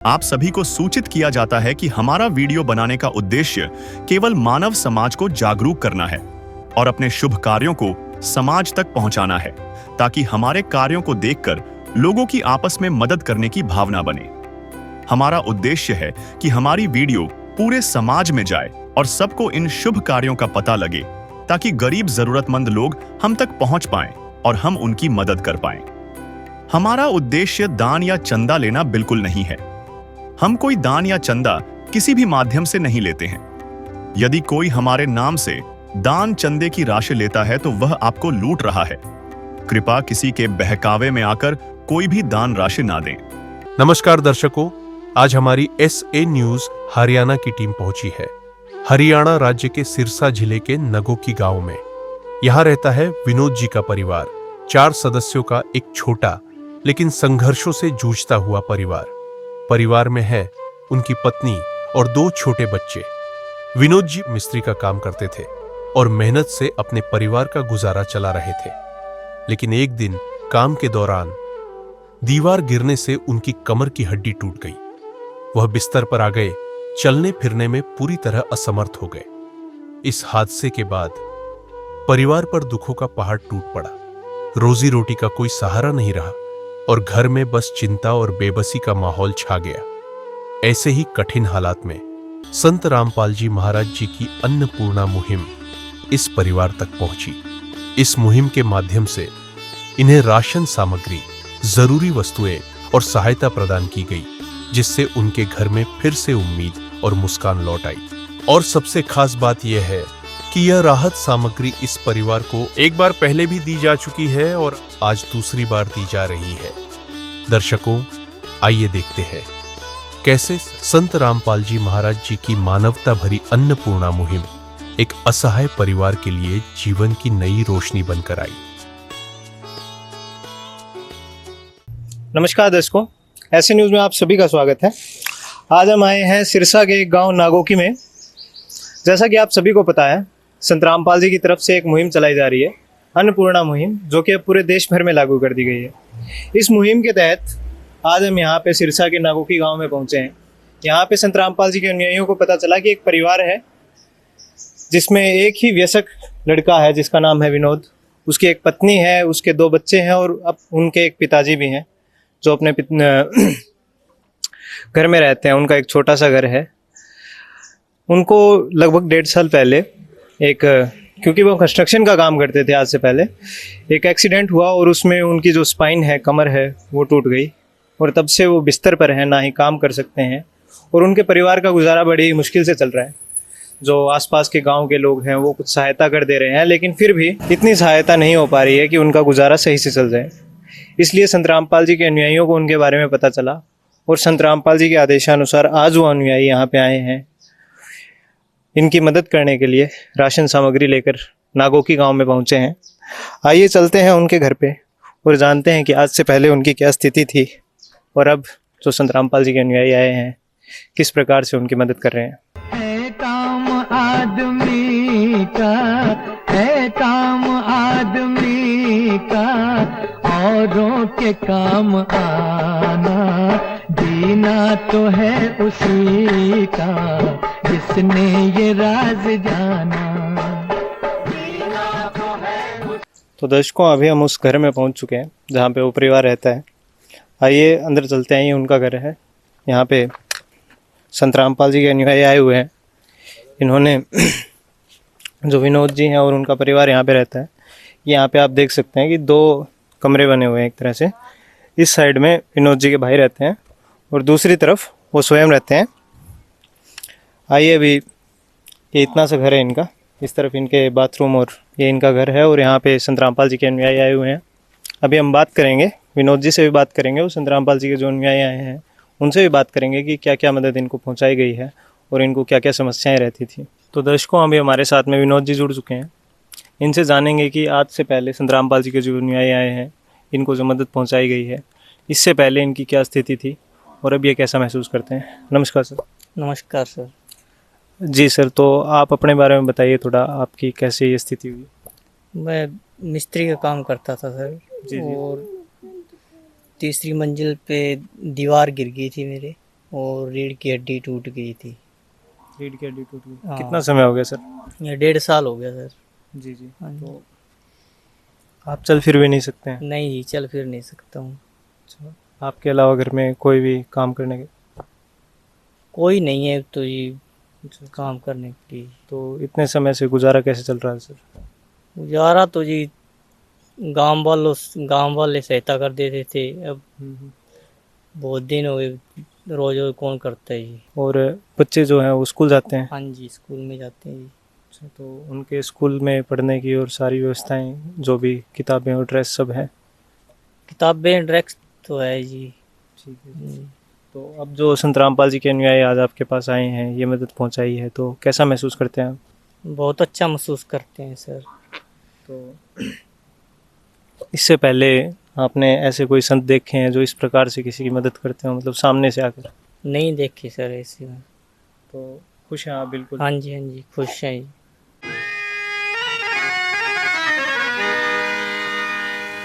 आप सभी को सूचित किया जाता है कि हमारा वीडियो बनाने का उद्देश्य केवल मानव समाज को जागरूक करना है और अपने शुभ कार्यों को समाज तक पहुंचाना है, ताकि हमारे कार्यों को देखकर लोगों की आपस में मदद करने की भावना बने। हमारा उद्देश्य है कि हमारी वीडियो पूरे समाज में जाए और सबको इन शुभ कार्यों का पता लगे, ताकि गरीब जरूरतमंद लोग हम तक पहुंच पाएं और हम उनकी मदद कर पाएं। हमारा उद्देश्य दान या चंदा लेना बिल्कुल नहीं है। हम कोई दान या चंदा किसी भी माध्यम से नहीं लेते हैं। यदि कोई हमारे नाम से दान चंदे की राशि लेता है तो वह आपको लूट रहा है। कृपया किसी के बहकावे में आकर कोई भी दान राशि ना दें। नमस्कार दर्शकों, आज हमारी SA न्यूज हरियाणा की टीम पहुंची है हरियाणा राज्य के सिरसा जिले के नगोकी गांव में। यहाँ रहता है विनोद जी का परिवार, 4 सदस्यों का एक छोटा लेकिन संघर्षों से जूझता हुआ परिवार में है उनकी पत्नी और 2 छोटे बच्चे। विनोद जी मिस्त्री का काम करते थे और मेहनत से अपने परिवार का गुजारा चला रहे थे, लेकिन एक दिन काम के दौरान दीवार गिरने से उनकी कमर की हड्डी टूट गई। वह बिस्तर पर आ गए, चलने फिरने में पूरी तरह असमर्थ हो गए। इस हादसे के बाद परिवार पर दुखों का पहाड़ टूट पड़ा। रोजी रोटी का कोई सहारा नहीं रहा और घर में बस चिंता और बेबसी का माहौल छा गया। ऐसे ही कठिन हालात में संत रामपाल जी महाराज जी की अन्नपूर्णा मुहिम इस परिवार तक पहुंची। इस मुहिम के माध्यम से इन्हें राशन सामग्री, जरूरी वस्तुएं और सहायता प्रदान की गई, जिससे उनके घर में फिर से उम्मीद और मुस्कान लौट आई। और सबसे खास बात यह है कि यह राहत सामग्री इस परिवार को एक बार पहले भी दी जा चुकी है और आज दूसरी बार दी जा रही है। दर्शकों, आइए देखते हैं कैसे संत रामपाल जी महाराज जी की मानवता भरी अन्नपूर्णा मुहिम एक असहाय परिवार के लिए जीवन की नई रोशनी बनकर आई। नमस्कार दर्शकों, ऐसे न्यूज में आप सभी का स्वागत है। आज हम आए हैं सिरसा के गांव नागोकी में। जैसा कि आप सभी को पता है, संत रामपाल जी की तरफ से एक मुहिम चलाई जा रही है, अन्नपूर्णा मुहिम, जो कि अब पूरे देश भर में लागू कर दी गई है। इस मुहिम के तहत आज हम यहाँ पे सिरसा के नागोकी गांव में पहुँचे हैं। यहाँ पे संत रामपाल जी के अनुयायियों को पता चला कि एक परिवार है जिसमें एक ही वयस्क लड़का है जिसका नाम है विनोद। उसकी एक पत्नी है, उसके 2 बच्चे हैं और अब उनके एक पिताजी भी हैं जो अपने घर में रहते हैं। उनका एक छोटा सा घर है। उनको लगभग 1.5 साल पहले क्योंकि वो कंस्ट्रक्शन का काम करते थे, आज से पहले एक एक्सीडेंट हुआ और उसमें उनकी जो स्पाइन है, कमर है, वो टूट गई और तब से वो बिस्तर पर हैं, ना ही काम कर सकते हैं और उनके परिवार का गुजारा बड़ी मुश्किल से चल रहा है। जो आसपास के गांव के लोग हैं वो कुछ सहायता कर दे रहे हैं, लेकिन फिर भी इतनी सहायता नहीं हो पा रही है कि उनका गुजारा सही से चल जाए। इसलिए संत रामपाल जी के अनुयायियों को उनके बारे में पता चला और संत रामपाल जी के आदेशानुसार आज वो अनुयायी यहाँ पे आए हैं इनकी मदद करने के लिए। राशन सामग्री लेकर नागोकी गांव में पहुँचे हैं। आइए चलते हैं उनके घर पे और जानते हैं कि आज से पहले उनकी क्या स्थिति थी और अब जो संत रामपाल जी के अनुयायी आए हैं किस प्रकार से उनकी मदद कर रहे हैं। है काम आदमी का, है काम आदमी का, औरों के काम आना, जीना तो है उसी का जिसने ये राज जाना। तो दर्शकों, अभी हम उस घर में पहुंच चुके हैं जहां पे वो परिवार रहता है। आइए अंदर चलते हैं। ये उनका घर है। यहाँ पे संत रामपाल जी के अनुयायी आए हुए हैं। इन्होंने जो विनोद जी हैं और उनका परिवार यहाँ पे रहता है। यहाँ पे आप देख सकते हैं कि 2 कमरे बने हुए हैं एक तरह से। इस साइड में विनोद जी के भाई रहते हैं और दूसरी तरफ वो स्वयं रहते हैं। आइए, अभी ये इतना सा घर है इनका। इस तरफ इनके बाथरूम और ये इनका घर है और यहाँ पे संत रामपाल जी के अनुयायी आए हुए हैं। अभी हम बात करेंगे, विनोद जी से भी बात करेंगे और संत रामपाल जी के जो अनुयायी आए हैं उनसे भी बात करेंगे कि क्या क्या मदद इनको पहुँचाई गई है और इनको क्या क्या समस्याएँ रहती थी। तो दर्शकों, अभी हमारे साथ में विनोद जी जुड़ चुके हैं। इनसे जानेंगे कि आज से पहले संत रामपाल जी के जो अनुयायी आए हैं इनको जो मदद पहुँचाई गई है, इससे पहले इनकी क्या स्थिति थी और अब ये कैसा महसूस करते हैं। नमस्कार सर। नमस्कार सर। जी सर, तो आप अपने बारे में बताइए थोड़ा, आपकी कैसे ये स्थिति हुई। मैं मिस्त्री का काम करता था सर। जी। और तीसरी मंजिल पे दीवार गिर गई थी मेरे। और रीढ़ की हड्डी टूट गई थी। रीढ़ की हड्डी टूट गई। हाँ। कितना समय हो गया सर? ये 1.5 साल हो गया सर। जी जी। हाँ जी। तो आप चल फिर भी नहीं सकते हैं? नहीं जी, चल फिर नहीं सकता हूँ। अच्छा। आपके अलावा घर में कोई भी काम करने के? कोई नहीं है तो ये काम करने के लिए। तो इतने समय से गुजारा कैसे चल रहा है सर? गुजारा तो जी गांव वाले सहायता कर देते थे। अब बहुत दिन हो गए, रोज रोज कौन करता है जी। और बच्चे जो हैं वो स्कूल जाते हैं? हाँ जी, स्कूल में जाते हैं जी। अच्छा, तो उनके स्कूल में पढ़ने की और सारी व्यवस्थाएं, जो भी किताबें और ड्रेस सब है? किताबें ड्रेस तो है जी। ठीक है। तो अब जो संत रामपाल जी के अनुयायी आज आपके पास आए हैं, ये मदद पहुंचाई है, तो कैसा महसूस करते हैं आप? बहुत अच्छा महसूस करते हैं सर। तो इससे पहले आपने ऐसे कोई संत देखे हैं जो इस प्रकार से किसी की मदद करते हो, मतलब सामने से आकर? नहीं देखे सर ऐसे में। तो खुश हैं आप बिल्कुल? हाँ जी, खुश हैं जी।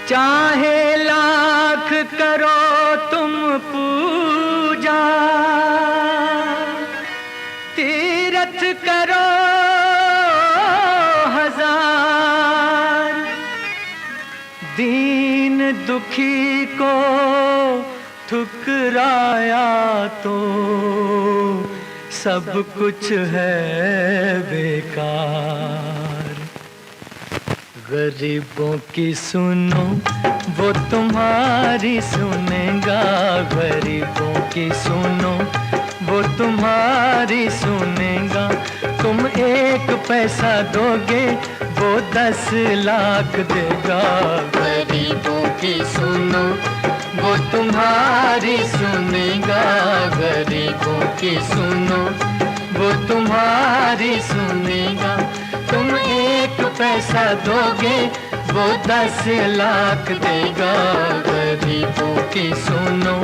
चाहे लाख करो तुम पूजा, तीरथ करो हजार, दीन दुखी को ठुकराया तो सब कुछ है बेकार। गरीबों की सुनो वो तुम्हारी सुनेगा, गरीबों की सुनो वो तुम्हारी सुनेगा। तुम 1 पैसा दोगे वो 10 लाख देगा। गरीबों की सुनो वो तुम्हारी सुनेगा, गरीबों की सुनो वो तुम्हारी सुनेगा। तुम 1 पैसा दोगे वो 10 लाख देगा। गरीबों की सुनो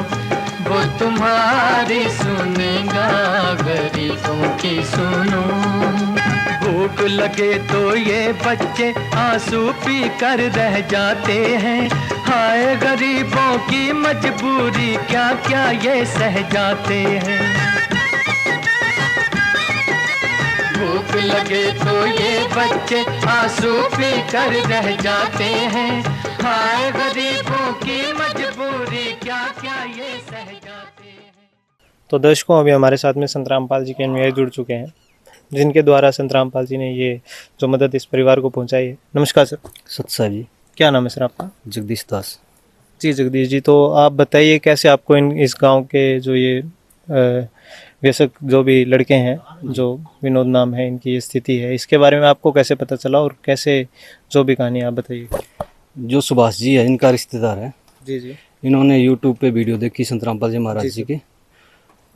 वो तुम्हारी सुनेगा, गरीबों की सुनो। भूख लगे तो ये बच्चे आंसू पी कर रह जाते हैं। हाय गरीबों की मजबूरी, क्या क्या ये सह जाते हैं। भूख लगे तो ये बच्चे आंसू पी कर रह जाते हैं। हाय गरीबों की मजबूरी, क्या क्या ये सह जाते हैं। तो दर्शकों, अभी हमारे साथ में संत रामपाल जी के अनुयायी जुड़ चुके हैं, जिनके द्वारा संत रामपाल जी ने ये जो मदद इस परिवार को पहुंचाई है। नमस्कार सर। सत्सा जी। क्या नाम है सर आपका? जगदीश दास। जी जगदीश जी, तो आप बताइए कैसे आपको इस गांव के जो ये वयस्क जो भी लड़के हैं, जो विनोद नाम है, इनकी ये स्थिति है, इसके बारे में आपको कैसे पता चला और कैसे जो भी कहानी आप बताइए। जो सुभाष जी है, इनका रिश्तेदार है। जी जी। इन्होंने यूट्यूब पे वीडियो देखी संत रामपाल जी महाराज जी की,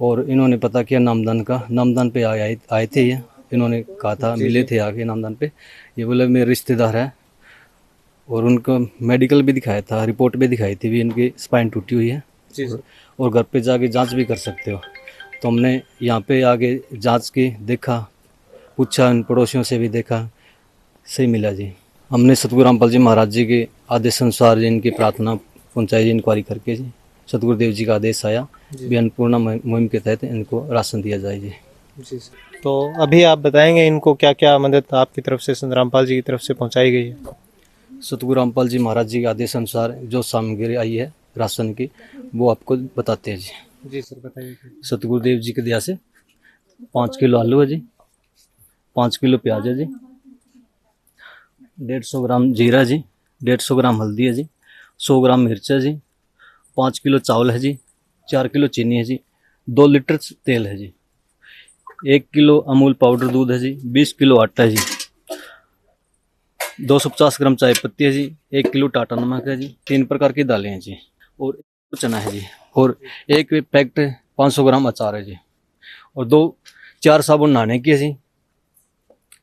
और इन्होंने पता किया नामदान का। नामदान पे आए थे ये। इन्होंने कहा था, मिले थे आके नामदान पे। ये बोले मेरे रिश्तेदार है, और उनको मेडिकल भी दिखाया था, रिपोर्ट भी दिखाई थी भी, इनकी स्पाइन टूटी हुई है। और घर पे जाके जांच भी कर सकते हो। तो हमने यहाँ पे आगे जांच की, देखा, पूछा, इन पड़ोसियों से भी देखा, सही मिला जी। हमने सतगुरु रामपाल जी महाराज जी के आदेश अनुसार जी इनकी प्रार्थना पहुँचाई जी, इंक्वायरी करके जी। सतगुरुदेव जी का आदेश आया भी अन्नपूर्णा मुहिम के तहत इनको राशन दिया जाए जी। जी सर। तो अभी आप बताएंगे इनको क्या क्या मदद आपकी तरफ से, संत रामपाल जी की तरफ से पहुंचाई गई है? सतगुरु रामपाल जी महाराज जी के आदेश अनुसार जो सामग्री आई है राशन की, वो आपको बताते हैं जी। जी सर, बताइए। सतगुरुदेव जी की दया से 5 किलो आलू है जी, 5 किलो प्याज है जी, 150 ग्राम जीरा जी, 150 ग्राम हल्दी है जी, 100 ग्राम मिर्च है जी, 5 किलो चावल है जी, 4 किलो चीनी है जी, 2 लीटर तेल है जी, 1 किलो अमूल पाउडर दूध है जी, 20 किलो आटा है जी, 250 ग्राम चाय पत्ती है जी, 1 किलो टाटा नमक है जी, 3 प्रकार की दालें हैं जी, और चना है जी, और 1 पैकेट 500 ग्राम अचार है जी, और 4 साबुन नहाने की है जी,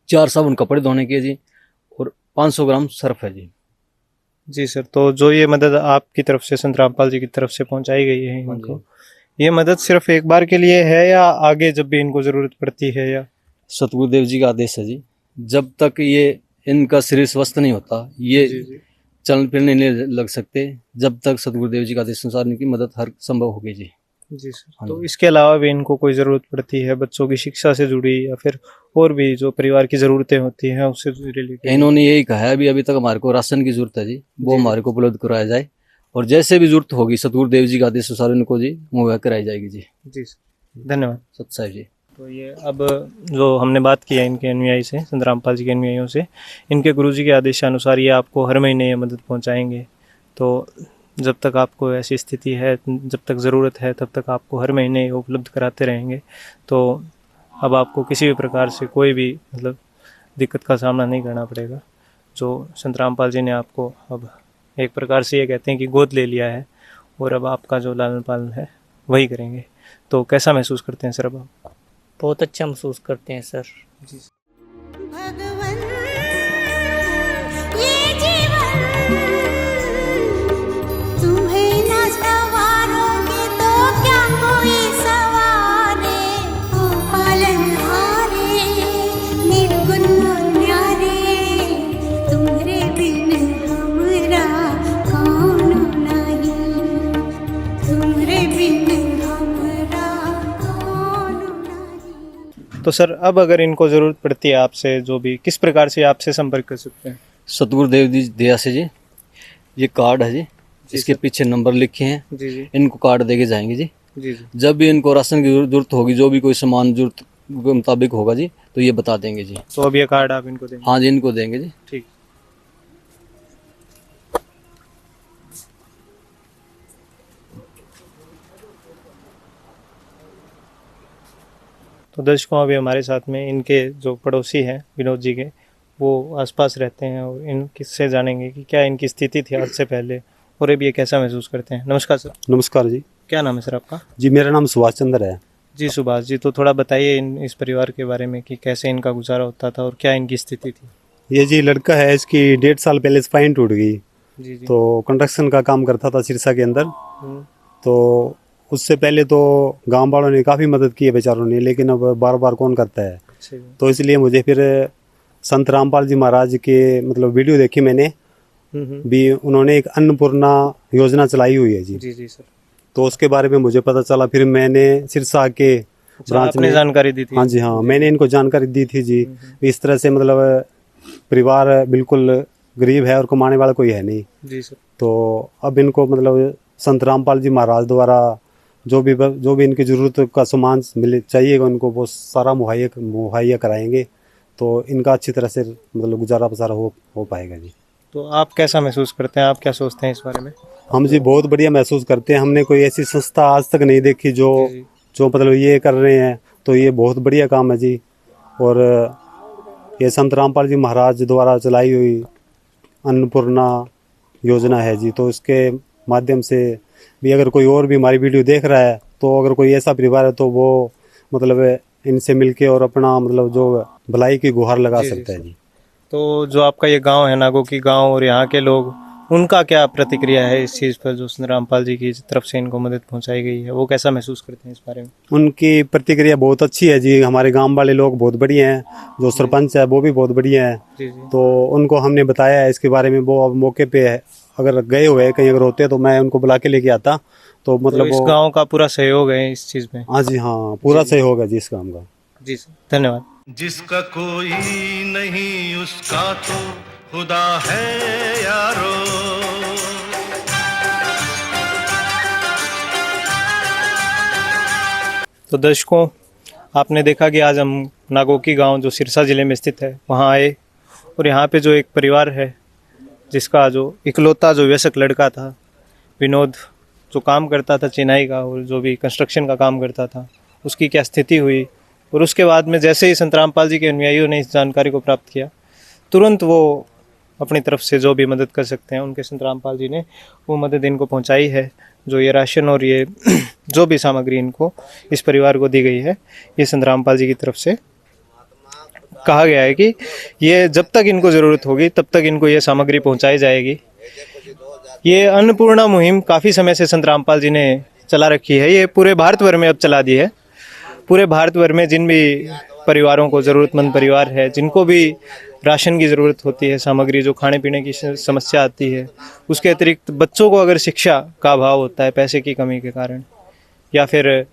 4 साबुन कपड़े धोने की है जी, और 500 ग्राम सर्फ है जी। जी सर, तो जो ये मदद आपकी तरफ से, संत रामपाल जी की तरफ से पहुंचाई गई है इनको, ये मदद सिर्फ एक बार के लिए है या आगे जब भी इनको जरूरत पड़ती है? या सतगुरुदेव जी का आदेश है जी, जब तक ये इनका शरीर स्वस्थ नहीं होता, ये चलन फिरने नहीं लग सकते, जब तक सतगुरुदेव जी का आदेश अनुसार इनकी मदद हर संभव होगी जी। जी सर। हाँ तो जी। इसके अलावा भी इनको कोई ज़रूरत पड़ती है बच्चों की शिक्षा से जुड़ी या फिर और भी जो परिवार की ज़रूरतें होती हैं उससे रिलेटेड? इन्होंने यही कहा है अभी तक हमारे को राशन की जरूरत है जी, वो जी। हमारे को उपलब्ध कराया जाए, और जैसे भी जरूरत होगी सतगुरु देव जी का आदेश अनुसार इनको जी मुहैया कराई जाएगी जी। जी सर, धन्यवाद। सत्साई जी। तो ये अब जो हमने बात की है इनके अनुयायी से, संत रामपाल जी के अनुयायियों से, इनके गुरुजी के आदेशानुसार ये आपको हर महीने ये मदद पहुंचाएंगे। तो जब तक आपको ऐसी स्थिति है, जब तक ज़रूरत है, तब तक आपको हर महीने ये उपलब्ध कराते रहेंगे। तो अब आपको किसी भी प्रकार से कोई भी मतलब दिक्कत का सामना नहीं करना पड़ेगा। जो संत रामपाल जी ने आपको अब एक प्रकार से ये कहते हैं कि गोद ले लिया है और अब आपका जो लालन पालन है वही करेंगे। तो कैसा महसूस करते हैं सर अब आप? बहुत अच्छा महसूस करते हैं सर। भगवन ये जीवन तुम्हें न सवारोगे तो क्या कोई सवारे, ओ पालनहारे निर्गुण न्यारे, तुम्हारे बिन हमरा कौन नहीं, तुम्हारे बिन हमरा कौन नहीं। तो सर अब अगर इनको ज़रूरत पड़ती है आपसे, जो भी किस प्रकार से आपसे संपर्क कर सकते हैं? सतगुरु देव जी दया से जी ये कार्ड है जी, इसके पीछे नंबर लिखे हैं, जी जी इनको कार्ड देके जाएंगे जी। जी जी। जब भी इनको राशन की जरूरत होगी, जो भी कोई सामान जरूरत के मुताबिक होगा जी, तो ये बता देंगे जी। तो अब ये कार्ड आप इनको देंगे? हाँ जी, इनको देंगे जी। ठीक। तो दर्शकों अभी हमारे साथ में इनके जो पड़ोसी हैं विनोद जी के, वो आसपास रहते हैं और इन किससे जानेंगे कि क्या इनकी स्थिति थी आज से पहले और अब ये कैसा महसूस करते हैं। नमस्कार सर। नमस्कार जी। क्या नाम है सर आपका? जी मेरा नाम सुभाष चंद्र है। जी सुभाष जी, तो थोड़ा बताइए इस परिवार के बारे में कि कैसे इनका गुजारा होता था और क्या इनकी स्थिति थी। ये जी लड़का है, इसकी 1.5 साल पहले स्पाइन टूट गई। जी जी। तो कंस्ट्रक्शन का काम करता था सिरसा के अंदर। तो उससे पहले तो गांव वालों ने काफ़ी मदद की है बेचारों ने, लेकिन अब बार बार कौन करता है। अच्छा जी। तो इसलिए मुझे फिर संत रामपाल जी महाराज के मतलब वीडियो देखी मैंने भी, उन्होंने एक अन्नपूर्णा योजना चलाई हुई है जी। जी जी सर। तो उसके बारे में मुझे पता चला, फिर मैंने सिरसा के ब्रांच आपने में जानकारी दी थी? हाँ जी हाँ, मैंने इनको जानकारी दी थी जी। इस तरह से मतलब परिवार बिल्कुल गरीब है और कमाने वाला कोई है नहीं। जी सर। तो अब इनको मतलब संत रामपाल जी महाराज द्वारा जो भी इनकी ज़रूरत का सामान मिले चाहिएगा उनको, वो सारा मुहैया कराएंगे। तो इनका अच्छी तरह से मतलब गुजारा बसारा हो पाएगा जी। तो आप कैसा महसूस करते हैं, आप क्या सोचते हैं इस बारे में? हम जी बहुत बढ़िया महसूस करते हैं। हमने कोई ऐसी संस्था आज तक नहीं देखी जो जी। जो मतलब ये कर रहे हैं। तो ये बहुत बढ़िया काम है जी। और ये संत रामपाल जी महाराज द्वारा चलाई हुई अन्नपूर्णा योजना है जी। तो इसके माध्यम से भी अगर कोई और भी हमारी वीडियो देख रहा है, तो अगर कोई ऐसा परिवार है तो वो मतलब इनसे मिलके और अपना मतलब जो भलाई की गुहार लगा सकता है जी। तो जो आपका ये गांव है नागो की गांव, और यहाँ के लोग, उनका क्या प्रतिक्रिया है इस चीज़ पर जो संत रामपाल जी की तरफ से इनको मदद पहुंचाई गई है, वो कैसा महसूस करते हैं इस बारे में? उनकी प्रतिक्रिया बहुत अच्छी है जी। हमारे गांव वाले लोग बहुत बढ़िया हैं, जो सरपंच है वो भी बहुत बढ़िया है। जी जी। तो उनको हमने बताया है इसके बारे में, वो अब मौके पे है, अगर गए हुए कहीं अगर होते तो मैं उनको बुला के लेके आता। तो मतलब तो इस वो गांव का पूरा सहयोग है इस चीज़ में? हाँ जी हाँ, पूरा सहयोग है जी इस काम का। जी सर, धन्यवाद। जिसका कोई नहीं उसका तो खुदा है यारो। तो दर्शकों आपने देखा कि आज हम नागोकी गांव जो सिरसा ज़िले में स्थित है वहां आए, और यहाँ पे जो एक परिवार है जिसका जो इकलौता जो वयस्क लड़का था विनोद, जो काम करता था चिनाई का और जो भी कंस्ट्रक्शन का काम करता था, उसकी क्या स्थिति हुई। और उसके बाद में जैसे ही संत रामपाल जी के अनुयायियों ने इस जानकारी को प्राप्त किया, तुरंत वो अपनी तरफ से जो भी मदद कर सकते हैं उनके संत रामपाल जी ने वो मदद इनको पहुंचाई है। जो ये राशन और ये जो भी सामग्री इनको इस परिवार को दी गई है, ये संत रामपाल जी की तरफ से कहा गया है कि ये जब तक इनको ज़रूरत होगी तब तक इनको ये सामग्री पहुंचाई जाएगी। ये अन्नपूर्णा मुहिम काफ़ी समय से संत रामपाल जी ने चला रखी है। ये पूरे भारतभर में अब चला दी है। पूरे भारतभर में जिन भी परिवारों को, ज़रूरतमंद परिवार है, जिनको भी राशन की ज़रूरत होती है, सामग्री जो खाने पीने की समस्या आती है, उसके अतिरिक्त बच्चों को अगर शिक्षा का अभाव होता है पैसे की कमी के कारण, या फिर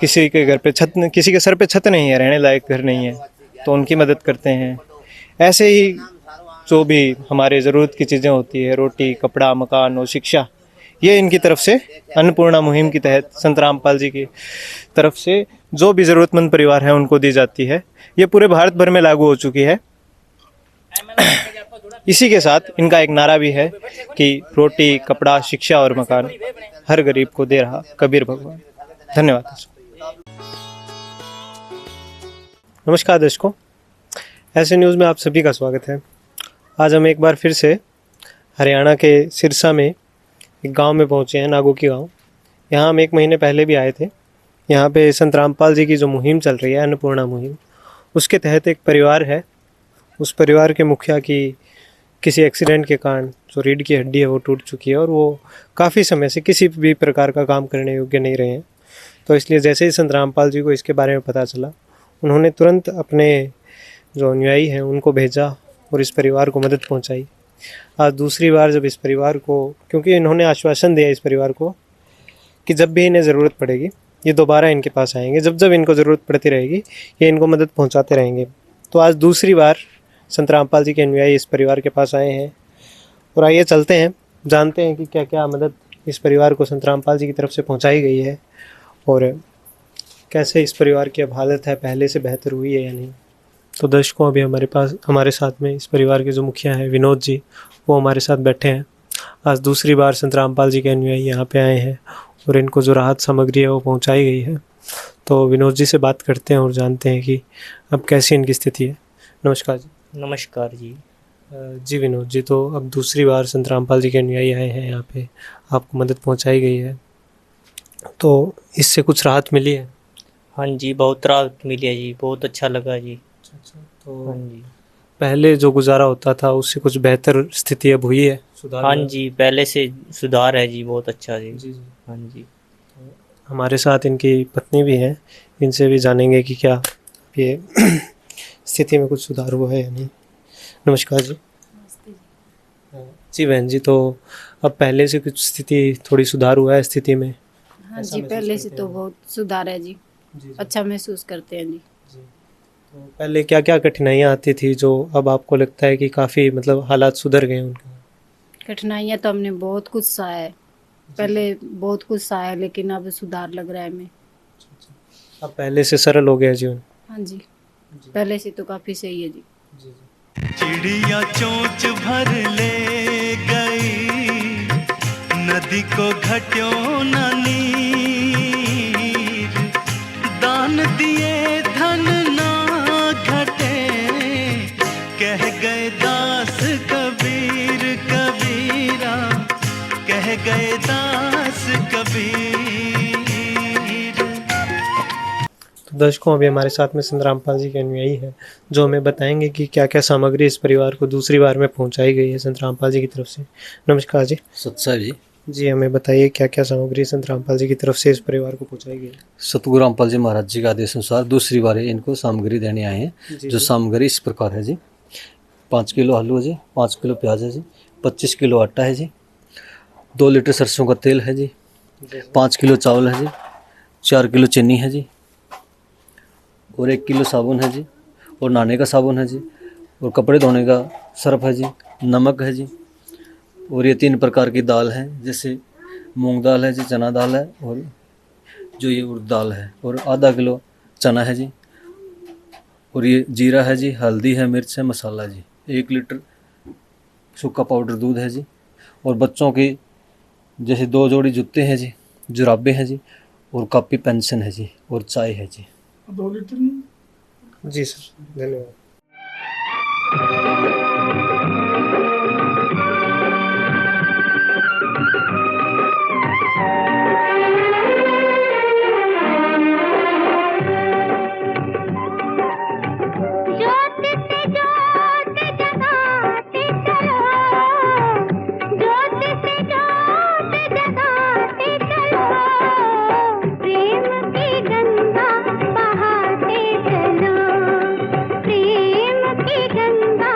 किसी के घर पे किसी के सर पे छत नहीं है, रहने लायक घर नहीं है, तो उनकी मदद करते हैं। ऐसे ही जो भी हमारे ज़रूरत की चीज़ें होती है, रोटी, कपड़ा, मकान और शिक्षा, ये इनकी तरफ से अन्नपूर्णा मुहिम के तहत संत रामपाल जी की तरफ से जो भी ज़रूरतमंद परिवार है उनको दी जाती है। ये पूरे भारत भर में लागू हो चुकी है। इसी के साथ इनका एक नारा भी है कि रोटी, कपड़ा, शिक्षा और मकान हर गरीब को दे रहा कबीर भगवान। धन्यवाद। नमस्कार दर्शकों, ऐसे न्यूज़ में आप सभी का स्वागत है। आज हम एक बार फिर से हरियाणा के सिरसा में एक गांव में पहुंचे हैं, नागोकी गांव। यहाँ हम 1 महीने पहले भी आए थे। यहाँ पे संत रामपाल जी की जो मुहिम चल रही है, अन्नपूर्णा मुहिम, उसके तहत एक परिवार है। उस परिवार के मुखिया की किसी एक्सीडेंट के कारण जो रीढ़ की हड्डी है वो टूट चुकी है और वो काफ़ी समय से किसी भी प्रकार का काम करने योग्य नहीं रहे हैं। तो इसलिए जैसे ही संत रामपाल जी को इसके बारे में पता चला, उन्होंने तुरंत अपने जो अनुयायी हैं उनको भेजा और इस परिवार को मदद पहुंचाई। आज दूसरी बार जब इस परिवार को, क्योंकि इन्होंने आश्वासन दिया इस परिवार को कि जब भी इन्हें ज़रूरत पड़ेगी ये दोबारा इनके पास आएंगे, जब जब इनको ज़रूरत पड़ती रहेगी ये इनको मदद पहुंचाते रहेंगे। तो आज दूसरी बार संत रामपाल जी के अनुयायी इस परिवार के पास आए हैं और आइए चलते हैं, जानते हैं कि क्या क्या मदद इस परिवार को संत रामपाल जी की तरफ से पहुँचाई गई है और कैसे इस परिवार की अब हालत है, पहले से बेहतर हुई है या नहीं। तो दर्शकों, अभी हमारे साथ में इस परिवार के जो मुखिया हैं विनोद जी, वो हमारे साथ बैठे हैं। आज दूसरी बार संत रामपाल जी के अनुयायी यहाँ पे आए हैं और इनको जो राहत सामग्री है वो पहुँचाई गई है। तो विनोद जी से बात करते हैं और जानते हैं कि अब कैसी इनकी स्थिति है। नमस्कार जी। नमस्कार जी। जी विनोद जी, तो अब दूसरी बार संत रामपाल जी के अनुयायी आए हैं यहाँ पे, आपको मदद पहुँचाई गई है, तो इससे कुछ राहत मिली है? हाँ जी, बहुत राहत मिली है जी, बहुत अच्छा लगा जी। तो हाँ जी, पहले जो गुजारा होता था उससे कुछ बेहतर स्थिति अब हुई है, सुधार हाँ हुआ है? जी, पहले से सुधार है जी, बहुत अच्छा जी। जी जी। हाँ जी। हमारे साथ इनकी पत्नी भी हैं, इनसे भी जानेंगे कि क्या ये स्थिति में कुछ सुधार हुआ है या नहीं। नमस्कार जी। जी बहन जी, तो अब पहले से कुछ स्थिति थोड़ी सुधार हुआ है स्थिति में? हाँ जी, पहले से तो बहुत सुधार है जी, अच्छा महसूस करते हैं जी। तो पहले क्या क्या कठिनाइयाँ आती थी जो अब आपको लगता है कि काफ़ी मतलब हालात सुधर गए उनका? कठिनाइयाँ तो हमने बहुत कुछ सहा है, पहले बहुत कुछ सहा है, लेकिन अब सुधार लग रहा है हमें। अब पहले से सरल हो गया जीवन? हाँ जी, पहले से तो काफ़ी सही है जी। चिड़िया चोंच भर ले गई, नदी को घट्यों न नीर, दान दिए धन ना घटे, कह गए दास कबीर कबीरा, कह गए दास कबीर। तो दर्शकों, अभी हमारे साथ में संत रामपाल जी के अनुयायी हैं जो हमें बताएंगे कि क्या क्या सामग्री इस परिवार को दूसरी बार में पहुंचाई गई है संत रामपाल जी की तरफ से। नमस्कार जी। सत्सा जी। जी, हमें बताइए क्या क्या सामग्री संत रामपाल जी की तरफ से इस परिवार को पहुंचाई गई है? सतगुरु रामपाल जी महाराज जी के आदेश अनुसार दूसरी बार इनको सामग्री देने आए हैं। जो सामग्री इस प्रकार है जी: 5 किलो आलू है जी, 5 किलो प्याज है जी, 25 किलो आटा है जी, 2 लीटर सरसों का तेल है जी, 5 किलो चावल है जी, 4 किलो चीनी है जी, और 1 किलो साबुन है जी, और नहाने का साबुन है जी, और कपड़े धोने का सर्फ है जी, नमक है जी, और ये 3 प्रकार की दाल है, जैसे मूंग दाल है जी, चना दाल है, और जो ये उड़द दाल है, और आधा किलो चना है जी, और ये जीरा है जी, हल्दी है, मिर्च है, मसाला जी, 1 लीटर सूखा पाउडर दूध है जी, और बच्चों की जैसे 2 जोड़ी जूते हैं जी, जुराबे हैं जी, और कॉपी पेंसिल है जी, और चाय है जी। 2 लीटर। जी सर, धन्यवाद। प्रेम की गंगा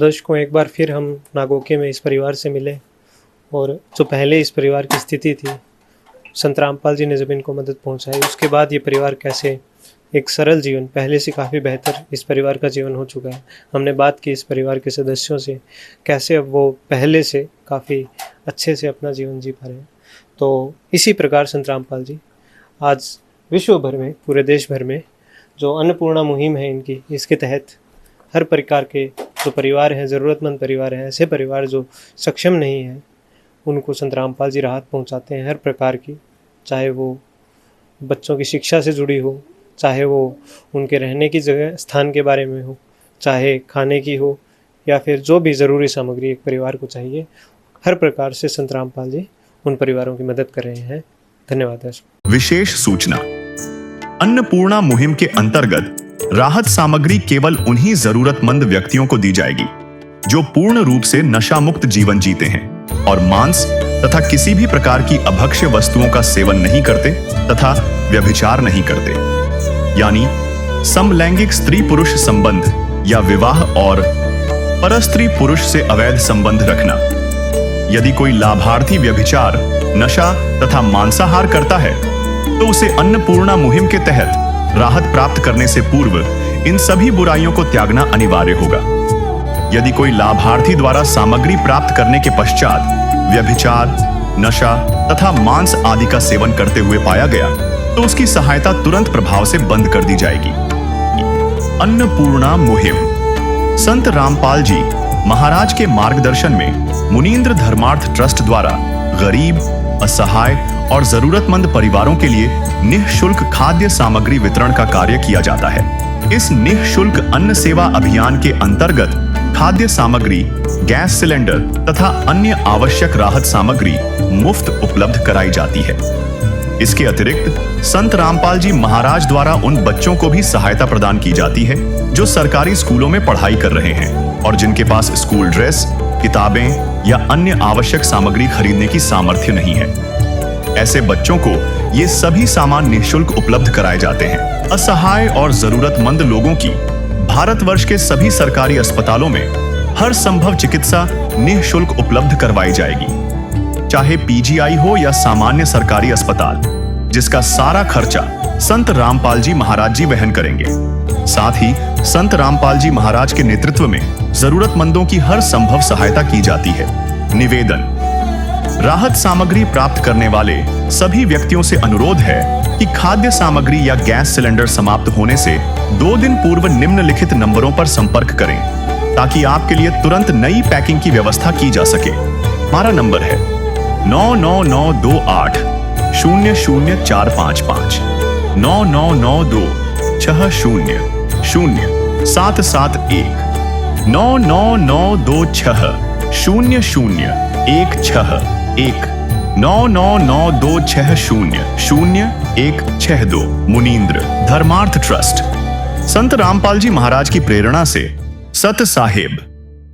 दर्शकों, एक बार फिर हम नागोके में इस परिवार से मिले और जो पहले इस परिवार की स्थिति थी, संत रामपाल जी ने जब इनको मदद पहुंचाई, उसके बाद ये परिवार कैसे एक सरल जीवन, पहले से काफ़ी बेहतर इस परिवार का जीवन हो चुका है। हमने बात की इस परिवार के सदस्यों से, कैसे अब वो पहले से काफ़ी अच्छे से अपना जीवन जी पा रहे हैं। तो इसी प्रकार संत रामपाल जी आज विश्व भर में, पूरे देश भर में जो अन्नपूर्णा मुहिम है इनकी, इसके तहत हर प्रकार के जो परिवार हैं, ज़रूरतमंद परिवार हैं, ऐसे परिवार जो सक्षम नहीं हैं, उनको संत रामपाल जी राहत पहुंचाते हैं हर प्रकार की, चाहे वो बच्चों की शिक्षा से जुड़ी हो, चाहे वो उनके रहने की जगह स्थान के बारे में हो, चाहे खाने की हो, या फिर जो भी ज़रूरी सामग्री एक परिवार को चाहिए, हर प्रकार से संत रामपाल जी उन परिवारों की मदद कर रहे हैं। धन्यवाद दर्शकों। विशेष सूचना, अन्नपूर्णा मुहिम के अंतर्गत राहत सामग्री केवल उन्हीं जरूरतमंद व्यक्तियों को दी जाएगी जो पूर्ण रूप से नशा मुक्त जीवन जीते हैं और मांस तथा किसी भी प्रकार की अभक्ष्य वस्तुओं का सेवन नहीं करते तथा व्यभिचार नहीं करते, यानी समलैंगिक स्त्री पुरुष संबंध या विवाह और परस्त्री पुरुष से अवैध संबंध रखना। यदि कोई लाभार्थी व्यभिचार, नशा तथा मांसाहार करता है तो उसे अन्नपूर्णा मुहिम के तहत राहत प्राप्त करने से पूर्व इन सभी बुराइयों को त्यागना अनिवार्य होगा। यदि कोई लाभार्थी द्वारा सामग्री प्राप्त करने के पश्चात व्यभिचार, नशा तथा मांस आदि का सेवन करते हुए पाया गया तो उसकी सहायता तुरंत प्रभाव से बंद कर दी जाएगी। अन्नपूर्णा मुहिम संत रामपाल जी महाराज के मार्गदर्शन में मुनींद्र धर्मार्थ ट्रस्ट द्वारा गरीब, असहाय और जरूरतमंद परिवारों के लिए निःशुल्क खाद्य सामग्री वितरण का कार्य किया जाता है। इस निःशुल्क अन्न सेवा अभियान के अंतर्गत खाद्य सामग्री, गैस सिलेंडर तथा अन्य आवश्यक राहत सामग्री मुफ्त उपलब्ध कराई जाती है। इसके अतिरिक्त संत रामपाल जी महाराज द्वारा उन बच्चों को भी सहायता प्रदान की जाती है जो सरकारी स्कूलों में पढ़ाई कर रहे हैं और जिनके पास स्कूल ड्रेस, किताबें या अन्य आवश्यक सामग्री खरीदने की सामर्थ्य नहीं है। ऐसे बच्चों को ये सभी सामान निःशुल्क उपलब्ध कराए जाते हैं। असहाय और जरूरतमंद लोगों की भारतवर्ष के सभी सरकारी अस्पतालों में हर संभव चिकित्सा निःशुल्क उपलब्ध करवाई जाएगी, चाहे पीजीआई हो या सामान्य सरकारी अस्पताल, जिसका सारा खर्चा संत रामपाल जी महाराज जी वहन करेंगे। साथ ही संत रामपाल जी महाराज के नेतृत्व में जरूरतमंदों की हर संभव सहायता की जाती है। निवेदन, राहत सामग्री प्राप्त करने वाले सभी व्यक्तियों से अनुरोध है कि खाद्य सामग्री या गैस सिलेंडर समाप्त होने से 2 दिन पूर्व निम्नलिखित नंबरों पर संपर्क करें ताकि आपके लिए तुरंत नई पैकिंग की व्यवस्था की जा सके। हमारा नंबर है 99928 00455 9992 60 0771 99926 0016 99926000162 मुनींद्र धर्मार्थ ट्रस्ट। संत रामपाल जी महाराज की प्रेरणा से सत साहेब